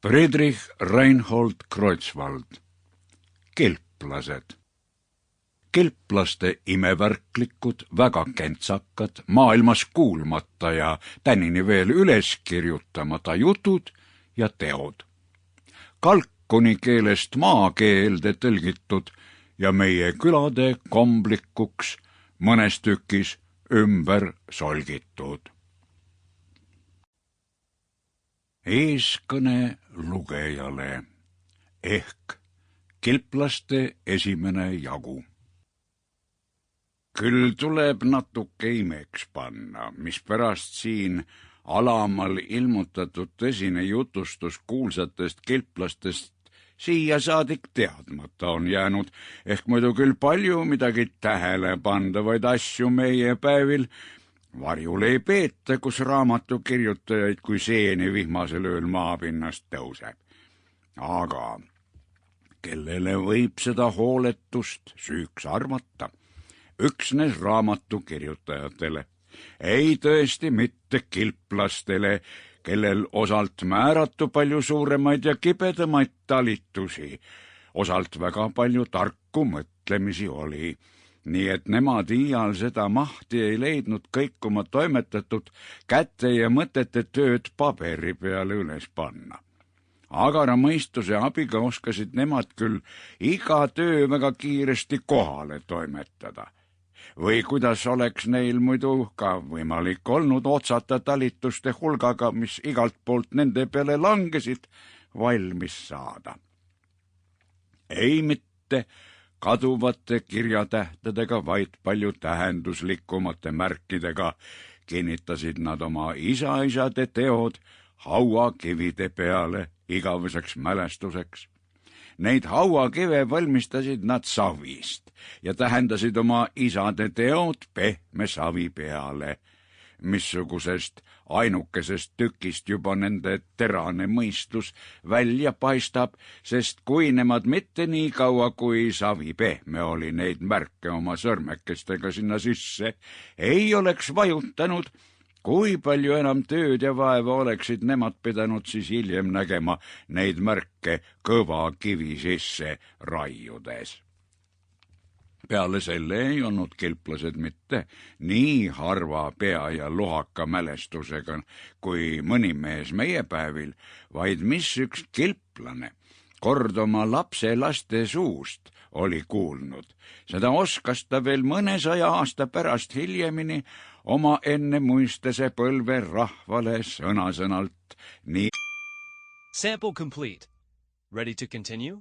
Friedrich Reinhold Kreutzwald. Kelplased. Kelplaste imevärklikud, väga kentsakad, maailmas kuulmata ja tänini veel üles kirjutamata jutud ja teod. Kalkuni keelest maakeelde tõlgitud ja meie külade komblikuks mõnes tükis ümber solgitud. Eeskõne lugejale ehk kelplaste esimene jagu. Küll tuleb natuke imeks panna, mispärast siin alamal ilmutatud tõsine jutustus kuulsatest kelplastest siia saadik teadmata on jäänud, ehk muidu küll palju midagi tähelepandavaid asju meie päevil varjul ei peeta, kus raamatukirjutajaid kui seeni vihmasel ööl maapinnast tõuseb. Aga kellele võib seda hooletust süüks arvata? Üksnes raamatukirjutajatele, ei tõesti mitte kilplastele, kellel osalt määratu palju suuremaid ja kibedamaid talitusi, osalt väga palju tarku mõtlemisi oli. Nii et nemad iial seda mahti ei leidnud kõik oma toimetatud käte ja mõtete tööd paberi peale üles panna. Agara mõistuse abiga oskasid nemad küll iga töö väga kiiresti kohale toimetada. Või kuidas oleks neil muidu ka võimalik olnud otsata talituste hulgaga, mis igalt poolt nende peale langesid, valmis saada. Ei mitte kaduvate kirjatähtedega, vaid palju tähenduslikumate märkidega kinnitasid nad oma isaisade teod hauakivide peale igaveseks mälestuseks. Neid hauakive valmistasid nad savist ja tähendasid oma isade teod pehme savi peale, missugusest ainukesest tükist juba nende terane mõistus välja paistab, sest kui nemad mitte nii kaua, kui savi pehme oli neid märke oma sõrmekestega sinna sisse, ei oleks vajutanud, kui palju enam tööd ja vaeva oleksid nemad pidanud siis hiljem nägema neid märke kõva kivi sisse raiudes. Peale selle ei olnud kelplased mitte nii harva pea ja lohaka mälestusega kui mõni mees meie päevil, vaid mis üks kelplane kord oma lapselaste suust oli kuulnud. Seda oskas ta veel mõnesaja aasta pärast hiljemini oma ennemuistese põlve rahvale sõna-sõnalt nii. Sample complete. Ready to continue?